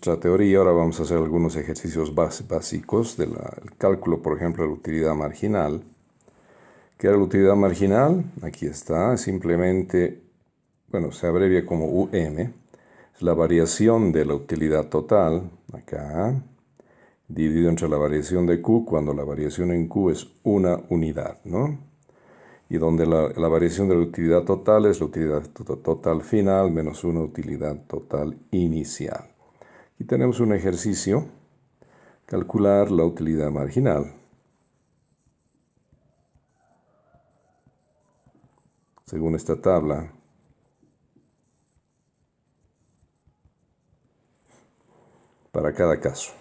nuestra teoría, ahora vamos a hacer algunos ejercicios básicos del cálculo, por ejemplo, de la utilidad marginal. ¿Qué era la utilidad marginal? Aquí está, simplemente, bueno, se abrevia como UM. Es la variación de la utilidad total, acá, dividido entre la variación de Q, cuando la variación en Q es una unidad, ¿no? Y donde la variación de la utilidad total es la utilidad total final menos una utilidad total inicial. Aquí tenemos un ejercicio, calcular la utilidad marginal. Según esta tabla, para cada caso.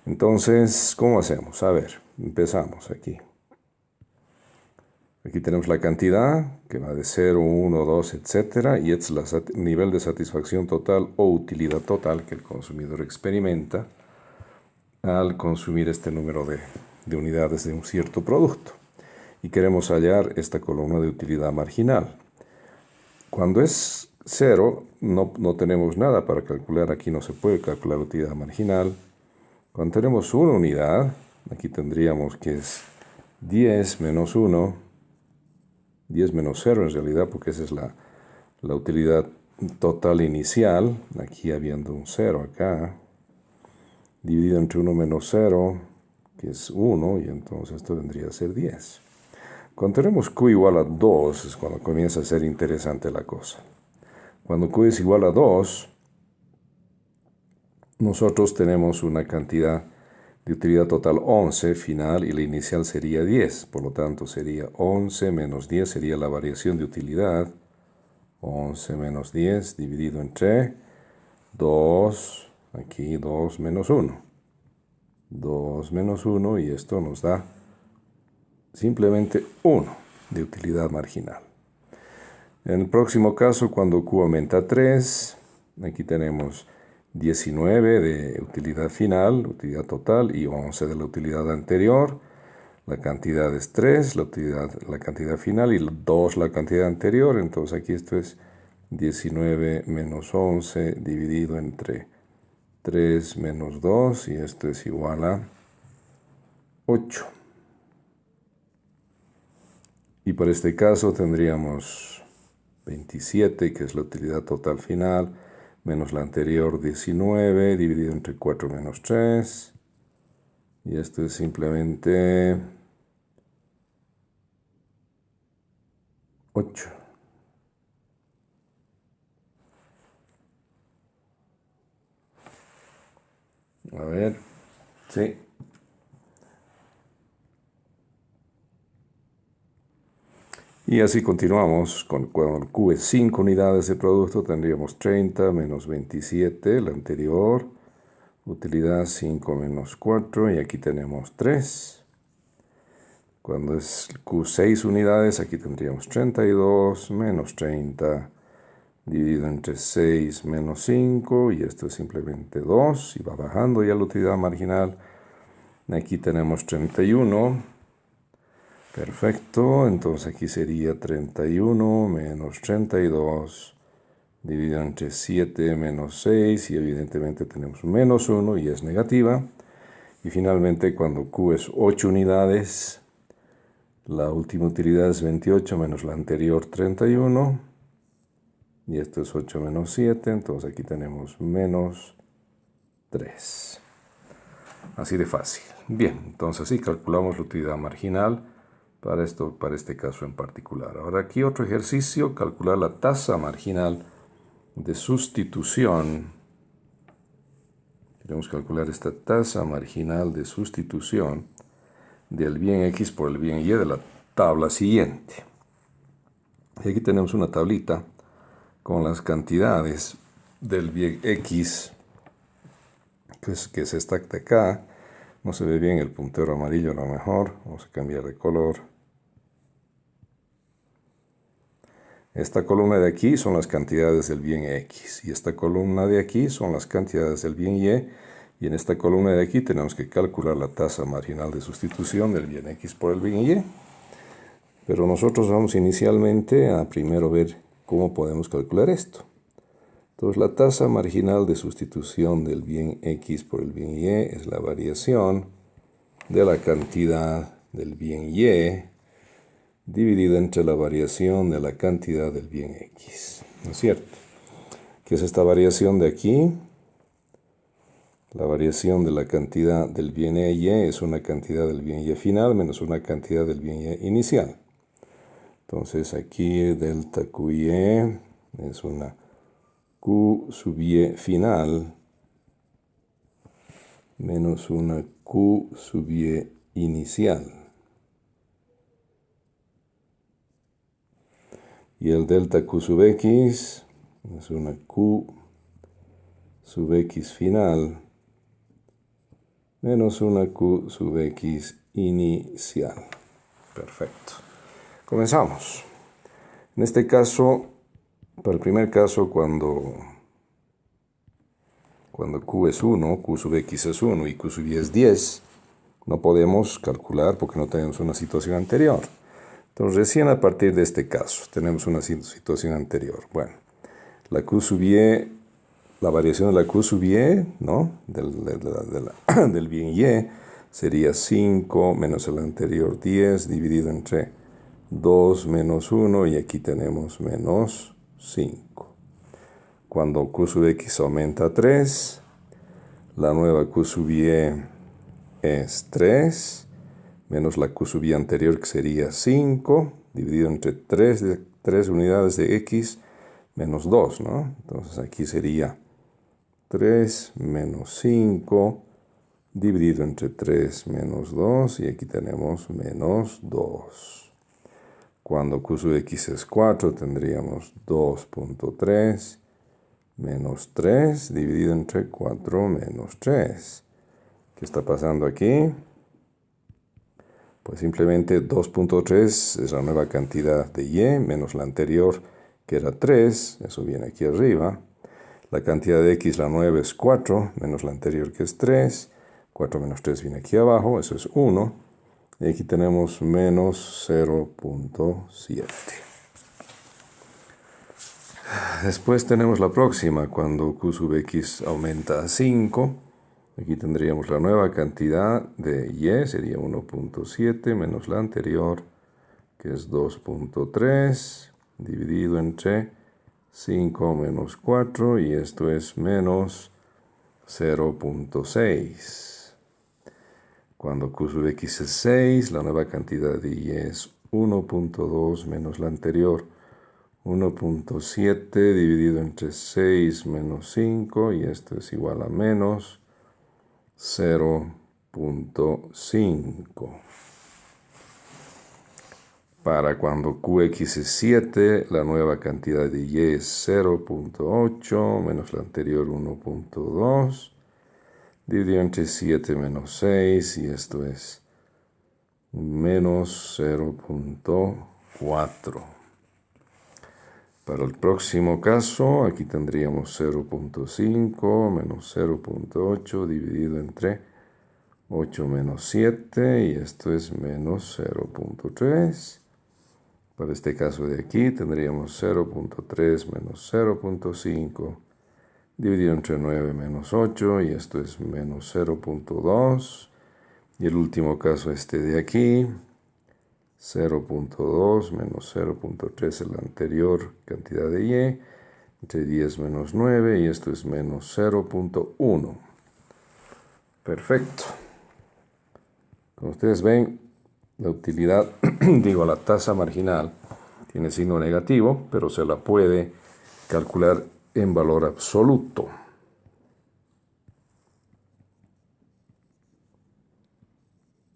Entonces, ¿cómo hacemos? A ver, empezamos aquí. Aquí tenemos la cantidad, que va de 0, 1, 2, etc. Y este es el nivel de satisfacción total o utilidad total que el consumidor experimenta al consumir este número de unidades de un cierto producto. Y queremos hallar esta columna de utilidad marginal. Cuando es 0, no tenemos nada para calcular. Aquí no se puede calcular utilidad marginal. Cuando tenemos una unidad, aquí tendríamos que es 10 menos 1, 10 menos 0 en realidad, porque esa es la utilidad total inicial, aquí habiendo un 0 acá, dividido entre 1 menos 0, que es 1, y entonces esto vendría a ser 10. Cuando tenemos Q igual a 2, es cuando comienza a ser interesante la cosa. Cuando Q es igual a 2, nosotros tenemos una cantidad de utilidad total 11 final y la inicial sería 10. Por lo tanto, sería 11 menos 10 sería la variación de utilidad. 11 menos 10 dividido entre 2, aquí 2 menos 1. 2 menos 1 y esto nos da simplemente 1 de utilidad marginal. En el próximo caso, cuando Q aumenta a 3, aquí tenemos 19 de utilidad final, utilidad total, y 11 de la utilidad anterior. La cantidad es 3, la cantidad final, y 2 la cantidad anterior. Entonces aquí esto es 19 menos 11 dividido entre 3 menos 2, y esto es igual a 8. Y para este caso tendríamos 27, que es la utilidad total final, menos la anterior 19, dividido entre 4 menos 3. Y esto es simplemente 8. A ver, sí. Y así continuamos. Cuando Q es 5 unidades de producto, tendríamos 30 menos 27, la anterior. Utilidad 5 menos 4, y aquí tenemos 3. Cuando es Q 6 unidades, aquí tendríamos 32 menos 30, dividido entre 6 menos 5, y esto es simplemente 2, y va bajando ya la utilidad marginal. Aquí tenemos 31. Perfecto, entonces aquí sería 31 menos 32, dividido entre 7 menos 6, y evidentemente tenemos menos 1 y es negativa. Y finalmente, cuando Q es 8 unidades, la última utilidad es 28 menos la anterior 31, y esto es 8 menos 7, entonces aquí tenemos menos 3. Así de fácil. Bien, entonces sí calculamos la utilidad marginal para este caso en particular. Ahora aquí otro ejercicio, calcular la tasa marginal de sustitución. Queremos calcular esta tasa marginal de sustitución del bien X por el bien Y de la tabla siguiente. Y aquí tenemos una tablita con las cantidades del bien X, que es esta de acá. No se ve bien el puntero amarillo a lo mejor. Vamos a cambiar de color. Esta columna de aquí son las cantidades del bien X, y esta columna de aquí son las cantidades del bien Y, y en esta columna de aquí tenemos que calcular la tasa marginal de sustitución del bien X por el bien Y. Pero nosotros vamos inicialmente a primero ver cómo podemos calcular esto. Entonces, la tasa marginal de sustitución del bien X por el bien Y es la variación de la cantidad del bien Y dividida entre la variación de la cantidad del bien X. ¿No es cierto? ¿Qué es esta variación de aquí? La variación de la cantidad del bien Y es una cantidad del bien Y final menos una cantidad del bien Y inicial. Entonces aquí delta QY es una Q sub Y final menos una Q sub Y inicial. Y el delta Q sub X es una Q sub X final menos una Q sub X inicial. Perfecto. Comenzamos. En este caso, para el primer caso, cuando Q es 1, Q sub X es 1 y Q sub Y es 10, no podemos calcular porque no tenemos una situación anterior. Entonces, recién a partir de este caso, tenemos una situación anterior. Bueno, la Q sub Y, la variación de la Q sub Y, ¿no? Del bien Y, sería 5 menos el anterior 10 dividido entre 2 menos 1 y aquí tenemos menos 5. Cuando Q sub X aumenta a 3, la nueva Q sub Y es 3, menos la Q sub Y anterior que sería 5, dividido entre 3 unidades de X menos 2, ¿no? Entonces aquí sería 3 menos 5, dividido entre 3 menos 2, y aquí tenemos menos 2. Cuando Q sub X es 4, tendríamos 2.3 menos 3 dividido entre 4 menos 3. ¿Qué está pasando aquí? Pues simplemente 2.3 es la nueva cantidad de Y menos la anterior que era 3. Eso viene aquí arriba. La cantidad de X, la nueva, es 4 menos la anterior que es 3. 4 menos 3 viene aquí abajo. Eso es 1. Y aquí tenemos menos 0.7. Después tenemos la próxima, cuando Q sub X aumenta a 5. Aquí tendríamos la nueva cantidad de Y, sería 1.7 menos la anterior, que es 2.3, dividido entre 5 menos 4, y esto es menos 0.6. Cuando Q sub X es 6, la nueva cantidad de Y es 1.2 menos la anterior, 1.7 dividido entre 6 menos 5, y esto es igual a menos 0.5. Para cuando Qx es 7, la nueva cantidad de Y es 0.8 menos la anterior 1.2, dividido entre 7 menos 6, y esto es menos 0.4. Para el próximo caso, aquí tendríamos 0.5 menos 0.8 dividido entre 8 menos 7, y esto es menos 0.3. Para este caso de aquí tendríamos 0.3 menos 0.5 dividido entre 9 menos 8, y esto es menos 0.2. Y el último caso este de aquí, 0.2 menos 0.3 es la anterior cantidad de Y, entre 10 menos 9, y esto es menos 0.1. Perfecto. Como ustedes ven, la utilidad, la tasa marginal, tiene signo negativo, pero se la puede calcular en valor absoluto.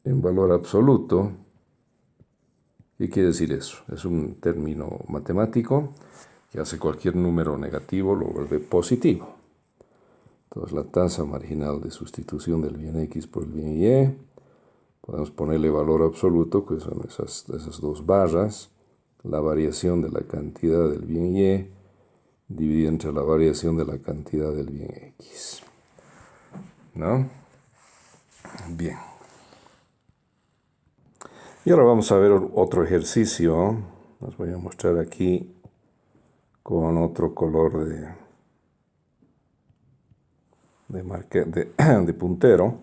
En valor absoluto, ¿qué quiere decir eso? Es un término matemático que hace cualquier número negativo lo vuelve positivo. Entonces, la tasa marginal de sustitución del bien X por el bien Y, podemos ponerle valor absoluto, que son esas dos barras, la variación de la cantidad del bien Y dividida entre la variación de la cantidad del bien X. ¿No? Bien. Y ahora vamos a ver otro ejercicio. Les voy a mostrar aquí con otro color de de puntero.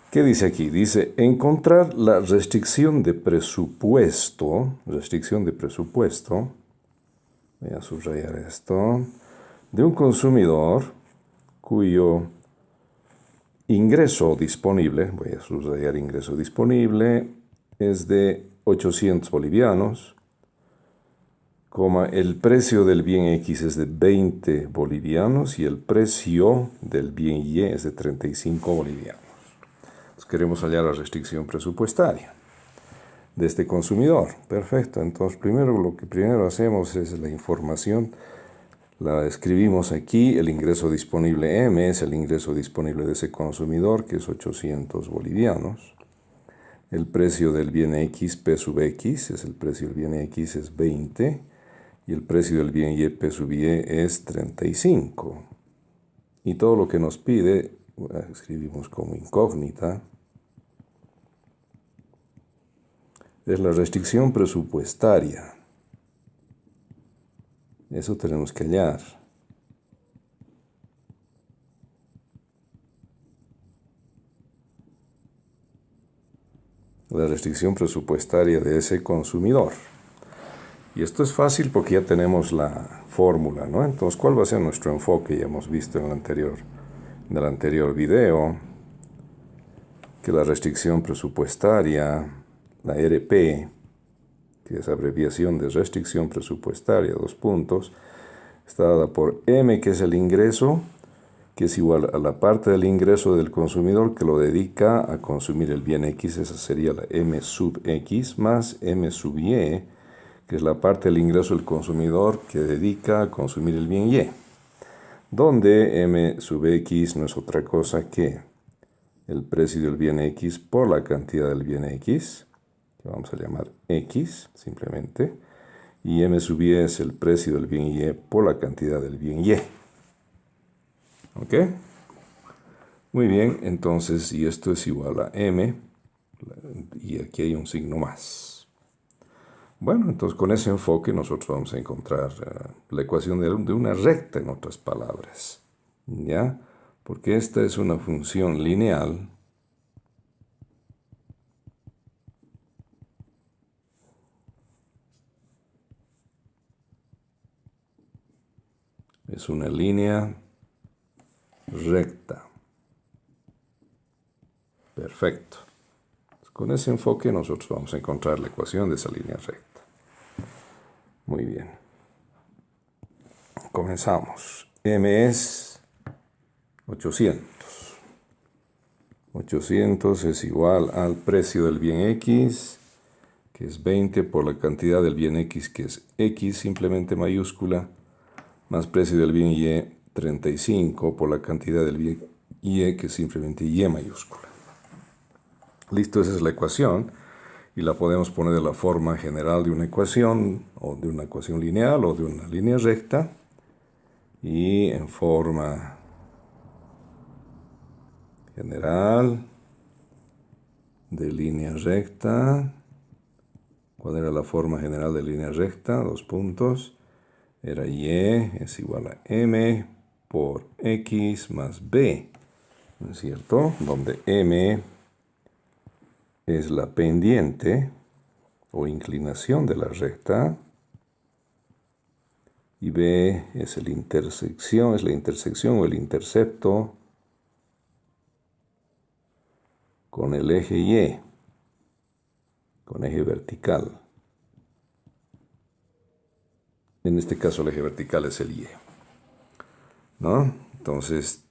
¿Qué dice aquí? Dice, encontrar la restricción de presupuesto, voy a subrayar esto, de un consumidor cuyo ingreso disponible, voy a subrayar ingreso disponible, es de 800 bolivianos, el precio del bien X es de 20 bolivianos y el precio del bien Y es de 35 bolivianos. Queremos hallar la restricción presupuestaria de este consumidor. Perfecto. Entonces, lo que primero hacemos es la información. La escribimos aquí. El ingreso disponible M es el ingreso disponible de ese consumidor, que es 800 bolivianos. El precio del bien X, P sub X, es el precio del bien X, es 20. Y el precio del bien Y, P sub Y, es 35. Y todo lo que nos pide, escribimos como incógnita, es la restricción presupuestaria. Eso tenemos que hallar. La restricción presupuestaria de ese consumidor. Y esto es fácil porque ya tenemos la fórmula, ¿no? Entonces, ¿cuál va a ser nuestro enfoque? Ya hemos visto en el anterior video que la restricción presupuestaria, la RP, que es abreviación de restricción presupuestaria, está dada por M, que es el ingreso, que es igual a la parte del ingreso del consumidor que lo dedica a consumir el bien X, esa sería la M sub X, más M sub Y, que es la parte del ingreso del consumidor que dedica a consumir el bien Y, donde M sub X no es otra cosa que el precio del bien X por la cantidad del bien X, que vamos a llamar X simplemente, y M sub Y es el precio del bien Y por la cantidad del bien Y. ¿Ok? Muy bien, entonces, y esto es igual a M, y aquí hay un signo más. Bueno, entonces con ese enfoque nosotros vamos a encontrar la ecuación de una recta, en otras palabras. ¿Ya? Porque esta es una función lineal es una línea recta. Perfecto. Con ese enfoque nosotros vamos a encontrar la ecuación de esa línea recta. Muy bien. Comenzamos. M es 800. 800 es igual al precio del bien X, que es 20 por la cantidad del bien X, que es X simplemente mayúscula, más precio del bien Y, 35 por la cantidad del bien Y, que es simplemente Y mayúscula. Listo, esa es la ecuación y la podemos poner de la forma general de una ecuación o de una ecuación lineal o de una línea recta y en forma general de línea recta. ¿Cuál era la forma general de línea recta? Era Y es igual a M por X más B, ¿no es cierto? Donde M es la pendiente o inclinación de la recta y B es la intersección o el intercepto con el eje Y, con eje vertical. En este caso el eje vertical es el Y, ¿no? Entonces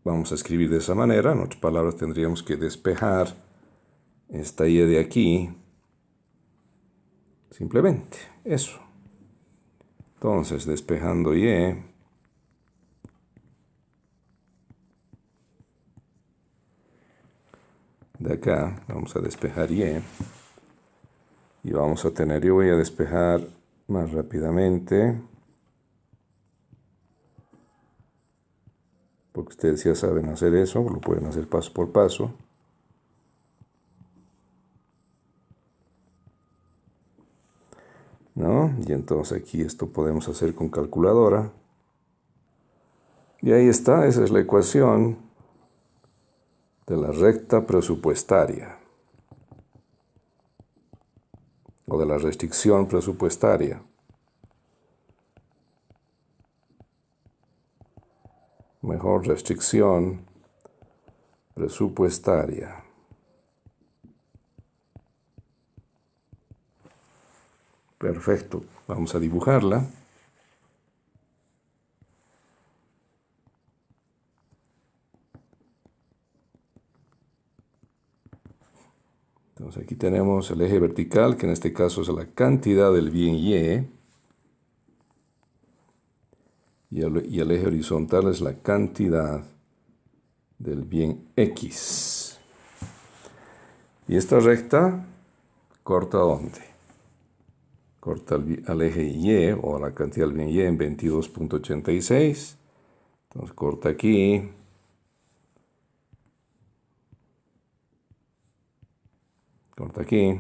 vamos a escribir de esa manera. En otras palabras, tendríamos que despejar esta Y de aquí. Simplemente eso. Entonces, despejando Y, de acá, vamos a despejar Y. Y vamos a tener, yo voy a despejar más rápidamente, porque ustedes ya saben hacer eso, lo pueden hacer paso por paso. ¿No? Y entonces aquí esto podemos hacer con calculadora. Y ahí está, esa es la ecuación de la recta presupuestaria o de la restricción presupuestaria. Mejor, restricción presupuestaria. Perfecto, vamos a dibujarla. Entonces aquí tenemos el eje vertical, que en este caso es la cantidad del bien Y. Y el eje horizontal es la cantidad del bien X. Y esta recta corta ¿dónde? Corta al eje Y o a la cantidad del bien Y en 22.86. Entonces corta aquí. Corta aquí.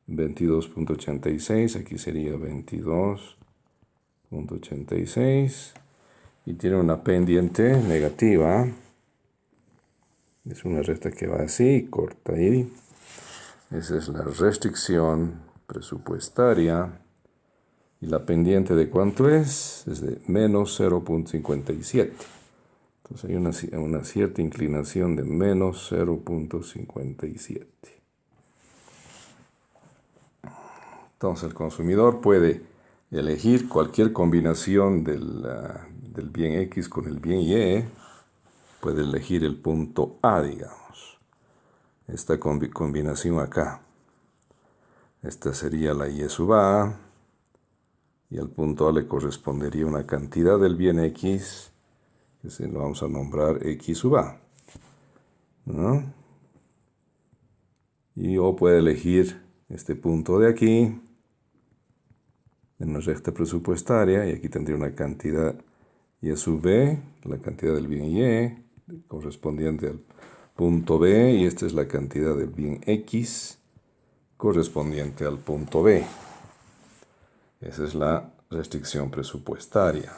22.86. Aquí sería 22.86. Y tiene una pendiente negativa. Es una recta que va así, corta ahí. Esa es la restricción presupuestaria. Y la pendiente de cuánto es de menos 0.57. Entonces hay una cierta inclinación de menos 0.57. Entonces el consumidor puede elegir cualquier combinación del bien X con el bien Y. Puede elegir el punto A, digamos. Esta combinación acá. Esta sería la Y sub A. Y al punto A le correspondería una cantidad del bien X, que lo vamos a nombrar X sub A, ¿no? Y O puede elegir este punto de aquí, en una recta presupuestaria, y aquí tendría una cantidad Y sub B, la cantidad del bien Y, correspondiente al punto B, y esta es la cantidad del bien X, correspondiente al punto B. Esa es la restricción presupuestaria.